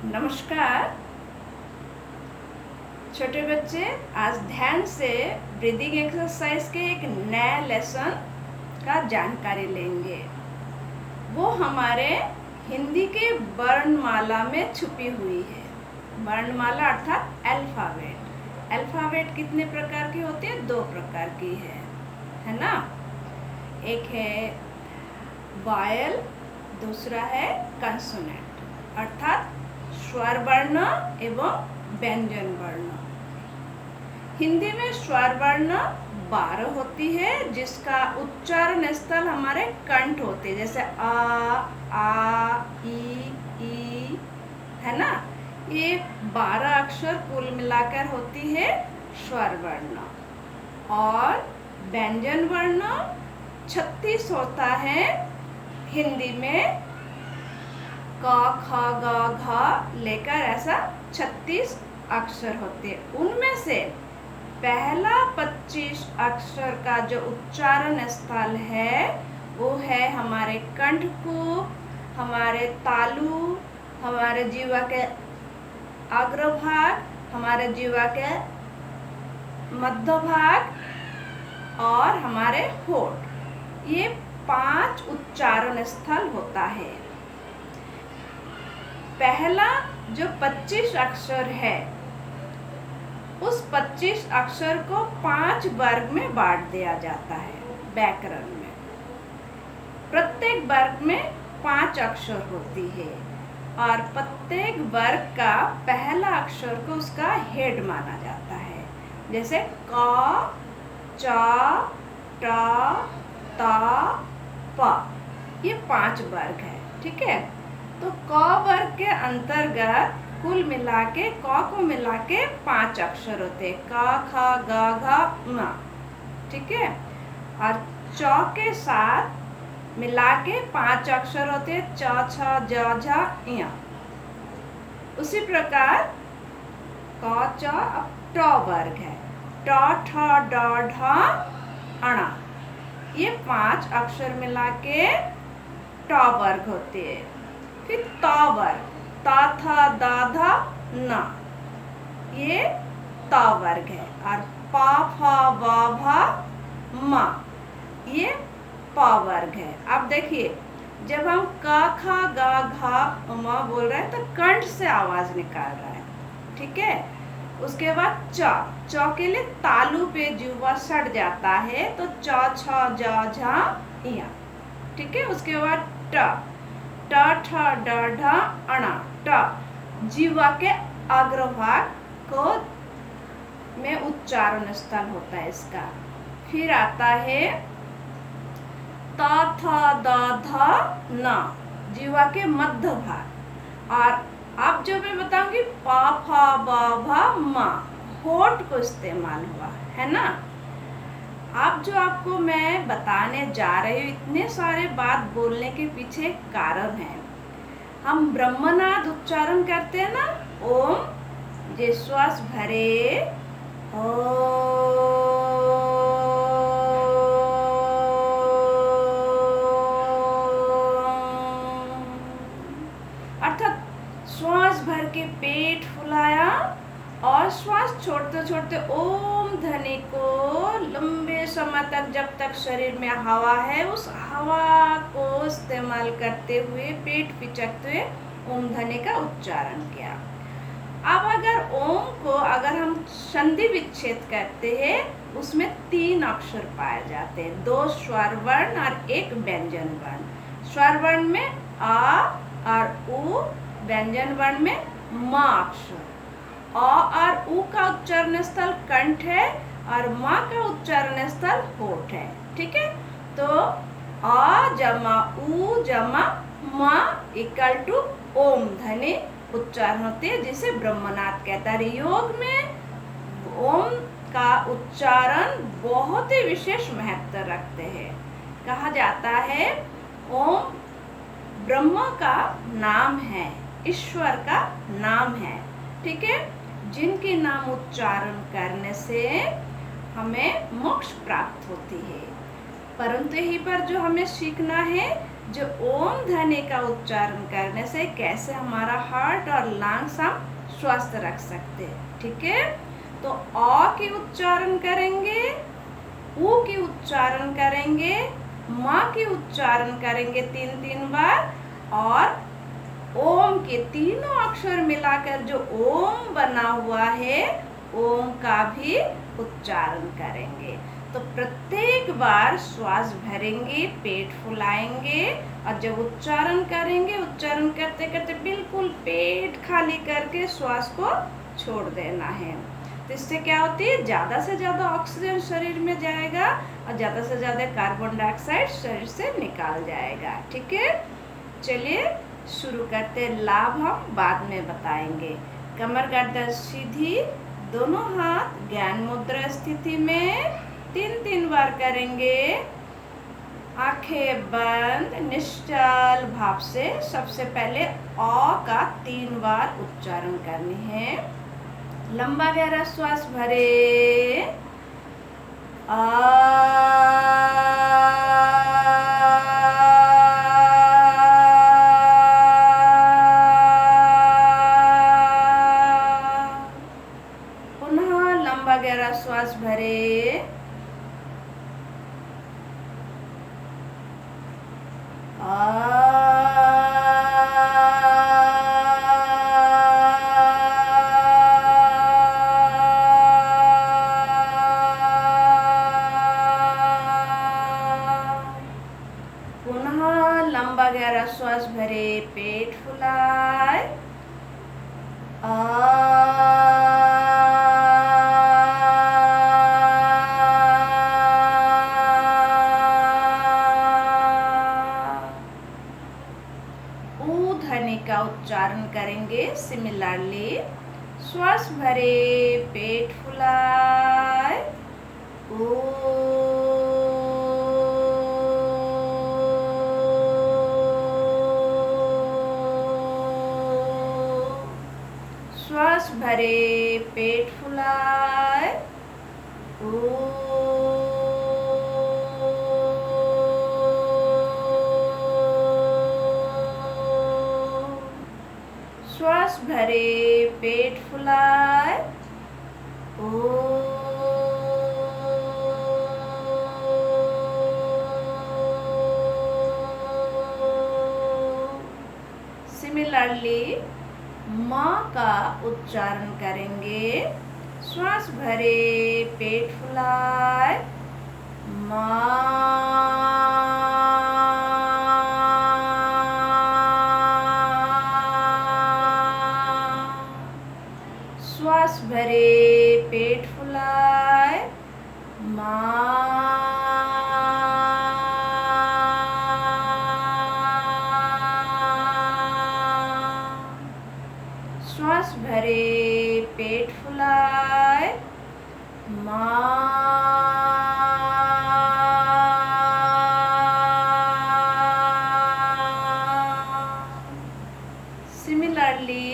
नमस्कार छोटे बच्चे, आज ध्यान से ब्रीदिंग एक्सरसाइज के एक नया लेसन का जानकारी लेंगे। वो हमारे हिंदी के वर्णमाला में छुपी हुई है। वर्णमाला अर्थात अल्फ़ाबेट। अल्फ़ाबेट कितने प्रकार की होती है? 2 प्रकार की है ना। एक है वॉयल, दूसरा है कंसोनेंट अर्थात स्वर वर्ण एवं व्यंजन वर्ण। हिंदी में स्वर वर्ण 12 होती है, जिसका उच्चारण स्थल हमारे कंठ होते हैं, जैसे आ, ई, है ना। ये 12 अक्षर कुल मिलाकर होती है स्वर वर्ण। और व्यंजन वर्ण 36 होता है हिंदी में। क, ख, ग, घ लेकर ऐसा 36 अक्षर होते हैं। उनमें से पहला 25 अक्षर का जो उच्चारण स्थल है वो है हमारे कंठ को, हमारे तालु, हमारे जीवा के अग्रभाग, हमारे जीवा के मध्य भाग और हमारे होठ। ये 5 उच्चारण स्थल होता है। पहला जो 25 अक्षर है, उस 25 अक्षर को 5 वर्ग में बांट दिया जाता है व्याकरण में। प्रत्येक वर्ग में 5 अक्षर होती है और प्रत्येक वर्ग का पहला अक्षर को उसका हेड माना जाता है। जैसे क, च, ट, त, प, ये 5 वर्ग है। ठीक है, तो क वर्ग के अंतर्गत कुल मिला के क को मिला के 5 अक्षर होते हैं, क, ख, ग, घ, ङ। ठीक है, और च के साथ मिला के 5 अक्षर होते हैं, च, छ, ज, झ, ञ। उसी प्रकार क, च, अब ट वर्ग है, ट, ठ, ड, ढ, ण। ये 5 अक्षर मिला के ट वर्ग होते हैं। फिर त वर्ग, त, थ, द, ध, न, ये त वर्ग है। और प, फ, ब, भ, म, ये प वर्ग है। अब देखिए, जब हम क, ख, ग, घ, म बोल रहे हैं तो कंठ से आवाज निकाल रहा है। ठीक है, उसके बाद च के लिए तालु पे जुवा सट जाता है, तो च, छ, ज, झ, ञ। ठीक है, उसके बाद ट, ठ, ड, ढ, ण, ट जीवा के अग्रभाग को में उच्चारण स्थल होता है इसका। फिर आता है त, थ, द, ध, न, जीवा के मध्य भाग। और अब जो मैं बताऊंगी प, फ, ब, भ, म, होठ को इस्तेमाल हुआ है ना। अब जो आपको मैं बताने जा रही हूँ, इतने सारे बात बोलने के पीछे कारण है। हम ब्रह्मनाद उच्चारण करते हैं ना, ओम, जे श्वास भरे ओ, अर्थात श्वास भर के पेट फुलाया और श्वास छोड़ते छोड़ते ओम ध्वनि को लंबे समय तक, जब तक शरीर में हवा है, उस हवा को इस्तेमाल करते हुए पेट पिचकते हुए ओम ध्वनि का उच्चारण किया। अब अगर ओम को अगर हम संधि विच्छेद करते हैं, उसमें 3 अक्षर पाए जाते हैं, 2 स्वर वर्ण और 1 व्यंजन वर्ण। स्वर वर्ण में आ और उ, व्यंजन वर्ण में म अक्षर। अ और उ का उच्चारण स्थल कंठ है और म का उच्चारण स्थल होठ है। ठीक है, तो अ जमा उ जमा म इक्वल टू ओम ध्वनि उच्चारण होते हैं, जिसे ब्रह्मनाद कहता है। योग में ओम का उच्चारण बहुत ही विशेष महत्व रखते हैं। कहा जाता है ओम ब्रह्म का नाम है, ईश्वर का नाम है। ठीक है, जिनके नाम उच्चारण करने से हमें मोक्ष प्राप्त होती है। परंतु यहीं पर जो हमें सीखना है, जो ओम ध्वनि का उच्चारण करने से कैसे हमारा हार्ट और लंग्स हम स्वस्थ रख सकते हैं। ठीक है, तो अ की उच्चारण करेंगे, उ की उच्चारण करेंगे, म की उच्चारण करेंगे 3-3 बार, और ओम के तीनों अक्षर मिलाकर जो ओम बना हुआ है, ओम का भी उच्चारण करेंगे। तो प्रत्येक बार श्वास भरेंगे, पेट फुलाएंगे, और जब उच्चारण करेंगे, उच्चारण करते करते बिल्कुल पेट खाली करके श्वास को छोड़ देना है। तो इससे क्या होती है, ज़्यादा से ज़्यादा ऑक्सीजन शरीर में जाएगा और ज़्यादा से ज़्यादा कार्बन डाइऑक्साइड शरीर से निकाल जाएगा। ठीक है, चलिए शुरू करते। लाभ हम बाद में बताएंगे। कमर गर्दन सीधी, दोनों हाथ ज्ञान मुद्रा स्थिति में 3-3 बार करेंगे। आंखें बंद, निश्चल भाव से सबसे पहले अ का 3 बार उच्चारण करनी है। लंबा गहरा श्वास भरे, पुनः लंबा गहरा श्वास भरे, पुनः लंबा गहरा श्वास भरे, पेट फुलाए, ऊ ध्वनि का उच्चारण करेंगे। सिमिलरली श्वास भरे, पेट फुलाए, श्वास भरे, पेट फुलाए, श्वास भरे, पेट फुलाए, सिमिलरली माँ का उच्चारण करेंगे। श्वास भरे, पेट फुलाए, श्वास भरे, पेट फुलाए, श्वास भरे, पेट फुलाए, सिमिलरली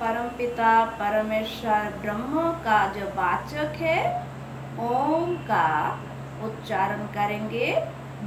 परमपिता परमेश्वर ब्रह्म का जो वाचक है, ओम का उच्चारण करेंगे,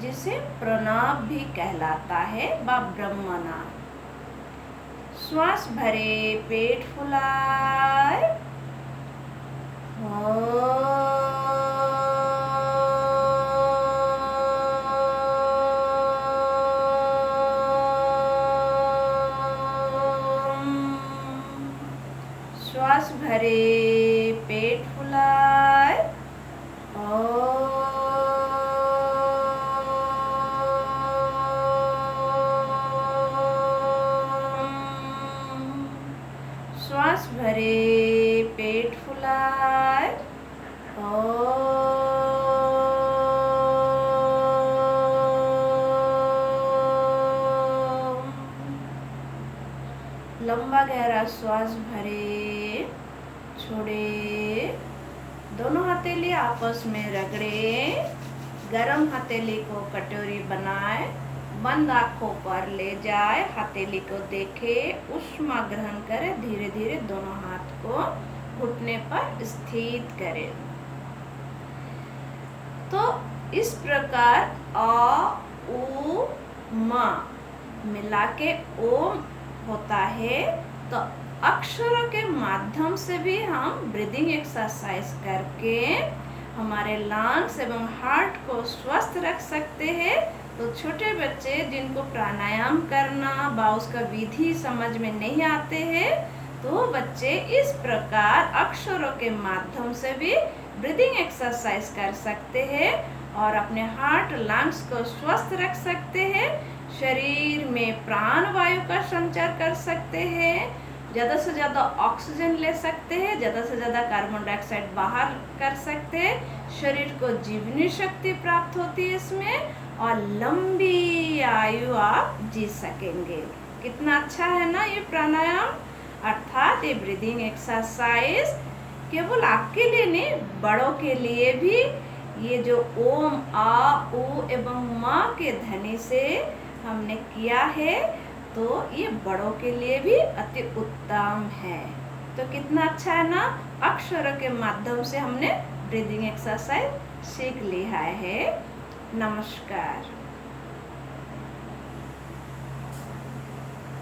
जिसे प्रणव भी कहलाता है व ब्रह्मनाद। श्वास भरे, पेट फुलाए, श्वास भरे, पेट फुलाए, श्वास भरे, पेट फुलाए, लंबा गहरा श्वास भरे, छोड़े, दोनों हथेली आपस में रगड़े, गरम हथेली को कटोरी बनाए, बंद आंखों पर ले जाए, हथेली को देखे, ऊष्मा ग्रहण करे, धीरे धीरे दोनों हाथ को घुटने पर स्थित करें। तो इस प्रकार अ, उ, म मिला के ओम होता है। तो अक्षरों के माध्यम से भी हम ब्रीदिंग एक्सरसाइज करके हमारे लंग्स एवं हार्ट को स्वस्थ रख सकते हैं। तो छोटे बच्चे जिनको प्राणायाम करना व उसका विधि समझ में नहीं आते हैं, तो बच्चे इस प्रकार अक्षरों के माध्यम से भी ब्रीदिंग एक्सरसाइज कर सकते हैं और अपने हार्ट लंग्स को स्वस्थ रख सकते हैं। शरीर में प्राण वायु का संचार कर सकते हैं, ज़्यादा से ज़्यादा ऑक्सीजन ले सकते हैं, ज़्यादा से ज़्यादा कार्बन डाइऑक्साइड बाहर कर सकते हैं। शरीर को जीवनी शक्ति प्राप्त होती है इसमें और लंबी आयु आप जी सकेंगे। कितना अच्छा है ना ये प्राणायाम। अर्थात ये ब्रीदिंग एक्सरसाइज केवल आपके लिए नहीं, बड़ों के लिए भी ये जो ओम आ उ एवं मा के ध्वनि से हमने किया है, तो ये बड़ों के लिए भी अति उत्तम है। तो कितना अच्छा है ना, अक्षरों के माध्यम से हमने ब्रीदिंग एक्सरसाइज सीख लिया है। नमस्कार।